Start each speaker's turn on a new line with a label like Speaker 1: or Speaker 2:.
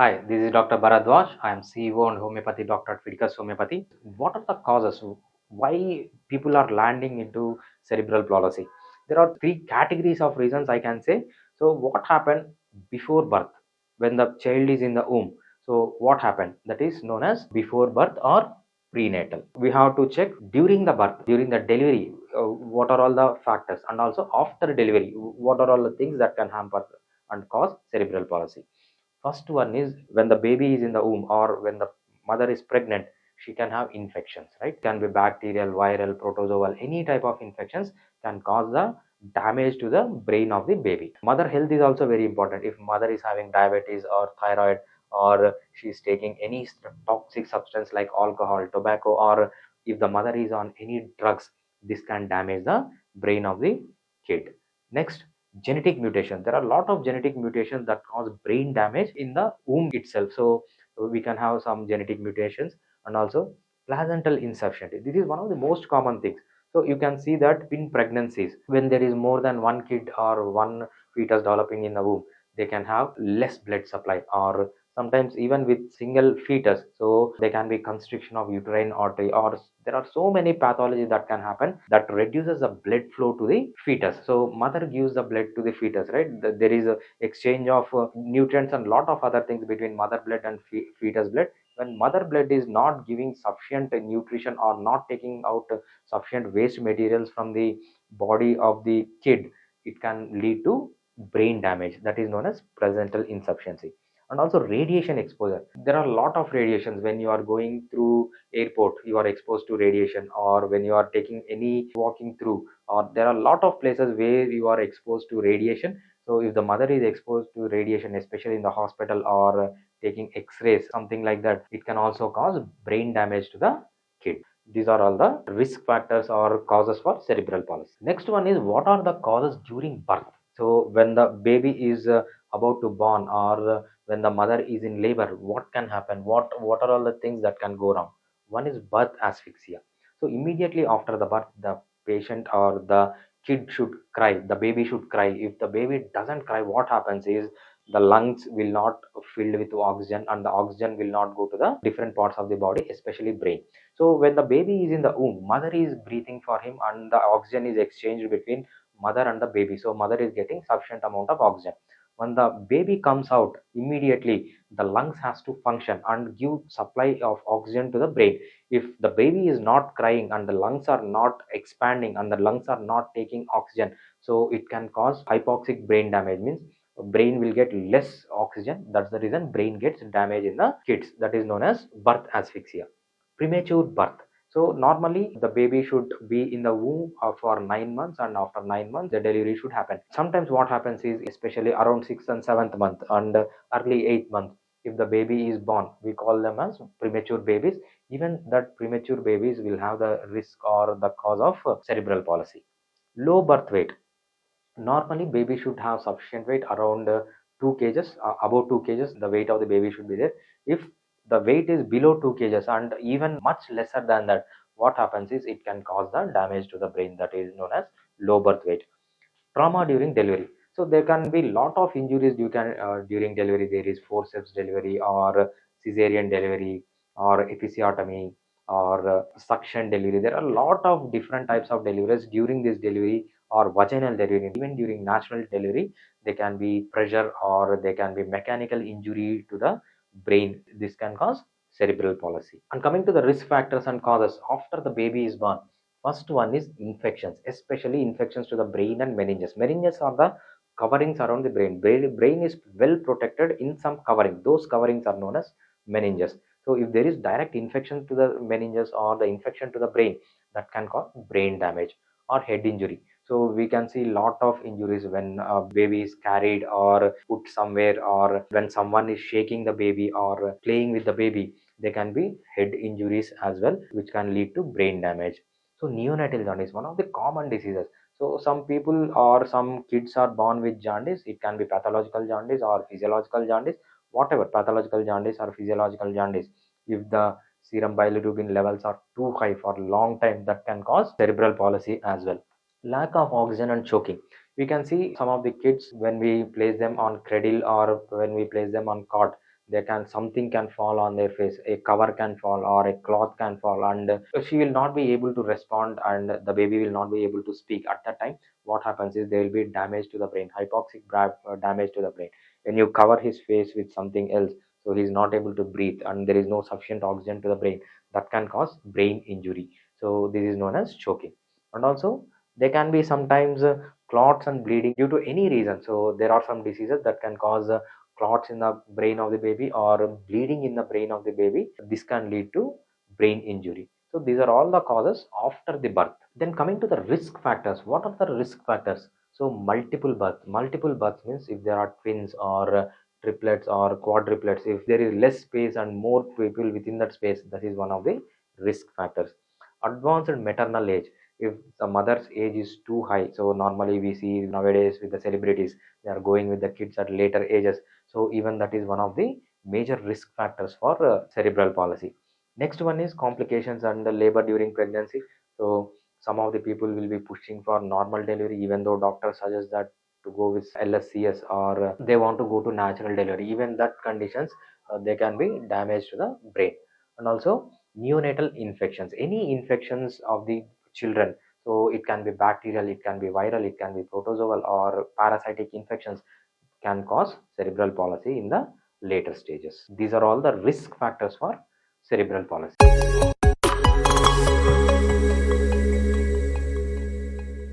Speaker 1: Hi, this is Dr. Bharadwaz. I am CEO and homeopathy doctor at Fidicus Homeopathy. What are the causes? Why people are landing into cerebral palsy? There are three categories of reasons I can say. So, what happened before birth when the child is in the womb? So, what happened? That is known as before birth or prenatal. We have to check during the birth, during the delivery, what are all the factors, and also after delivery, what are all the things that can hamper and cause cerebral palsy. First one is when the baby is in the womb or when the mother is pregnant, she can have infections, right? Can be bacterial, viral, protozoal, any type of infections can cause the damage to the brain of the baby. Mother health is also very important. If mother is having diabetes or thyroid, or she is taking any toxic substance like alcohol, tobacco, or if the mother is on any drugs, this can damage the brain of the kid. Next, genetic mutation. There are a lot of genetic mutations that cause brain damage in the womb itself. So we can have some genetic mutations, and also placental insufficiency. This is one of the most common things. So you can see that in pregnancies, when there is more than one kid or one fetus developing in the womb, they can have less blood supply, or sometimes even with single fetus, so there can be constriction of uterine artery, or there are so many pathologies that can happen that reduces the blood flow to the fetus. So mother gives the blood to the fetus, right? There is a exchange of nutrients and lot of other things between mother blood and fetus blood. When mother blood is not giving sufficient nutrition or not taking out sufficient waste materials from the body of the kid, it can lead to brain damage, that is known as placental insufficiency. And also radiation exposure. There are a lot of radiations. When you are going through airport, you are exposed to radiation, or when you are taking any walking through, or there are a lot of places where you are exposed to radiation. So if the mother is exposed to radiation, especially in the hospital, or taking x-rays, something like that, it can also cause brain damage to the kid. These are all the risk factors or causes for cerebral palsy. Next one is, what are the causes during birth? So when the baby is about to born, or when the mother is in labor, what can happen? What are all the things that can go wrong? One is birth asphyxia. So immediately after the birth, the patient or the kid should cry, the baby should cry. If the baby doesn't cry, what happens is the lungs will not filled with oxygen, and the oxygen will not go to the different parts of the body, especially brain. So when the baby is in the womb, mother is breathing for him, and the oxygen is exchanged between mother and the baby. So mother is getting sufficient amount of oxygen. When the baby comes out, immediately the lungs has to function and give supply of oxygen to the brain. If the baby is not crying and the lungs are not expanding and the lungs are not taking oxygen, so it can cause hypoxic brain damage, means brain will get less oxygen. That's the reason brain gets damage in the kids. That is known as birth asphyxia. Premature birth. So normally the baby should be in the womb for 9 months, and after 9 months the delivery should happen. Sometimes what happens is, especially around 6th and 7th month and early 8th month, if the baby is born, we call them as premature babies. Even that premature babies will have the risk or the cause of cerebral palsy. Low birth weight. Normally baby should have sufficient weight around 2 kgs, above 2 kgs the weight of the baby should be there. If the weight is below 2 kgs and even much lesser than that, what happens is it can cause the damage to the brain, that is known as low birth weight. Trauma during delivery. So there can be lot of injuries during delivery. There is forceps delivery, or cesarean delivery, or episiotomy, or suction delivery. There are a lot of different types of deliveries during this delivery, or vaginal delivery. Even during natural delivery, there can be pressure or there can be mechanical injury to the brain. This can cause cerebral palsy. And coming to the risk factors and causes after the baby is born, first one is infections, especially infections to the brain and meninges. Meninges are the coverings around the brain. Brain is well protected in some covering. Those coverings are known as meninges. So if there is direct infection to the meninges or the infection to the brain, that can cause brain damage or head injury. So we can see lot of injuries when a baby is carried or put somewhere, or when someone is shaking the baby or playing with the baby, there can be head injuries as well, which can lead to brain damage. So neonatal jaundice, one of the common diseases. So some people or some kids are born with jaundice. It can be pathological jaundice or physiological jaundice, whatever, pathological jaundice or physiological jaundice. If the serum bilirubin levels are too high for a long time, that can cause cerebral palsy as well. Lack of oxygen and choking. We can see some of the kids when we place them on cradle or when we place them on cot, they can, something can fall on their face, a cover can fall or a cloth can fall, and she will not be able to respond, and the baby will not be able to speak. At that time, what happens is there will be damage to the brain, damage to the brain. When you cover his face with something else, so he is not able to breathe and there is no sufficient oxygen to the brain, that can cause brain injury. So this is known as choking. And also there can be sometimes clots and bleeding due to any reason. So there are some diseases that can cause clots in the brain of the baby or bleeding in the brain of the baby. This can lead to brain injury. So these are all the causes after the birth. Then coming to the risk factors, what are the risk factors? So multiple birth means if there are twins or triplets or quadruplets, if there is less space and more people within that space, that is one of the risk factors. Advanced maternal age, if the mother's age is too high, so normally we see nowadays with the celebrities, they are going with the kids at later ages, so even that is one of the major risk factors for cerebral palsy. Next one is complications and the labor during pregnancy. So some of the people will be pushing for normal delivery even though doctor suggests that to go with LSCS, or they want to go to natural delivery. Even that conditions, they can be damage to the brain. And also neonatal infections, any infections of the children. So it can be bacterial, it can be viral, it can be protozoal or parasitic infections, can cause cerebral palsy in the later stages. These are all the risk factors for cerebral palsy.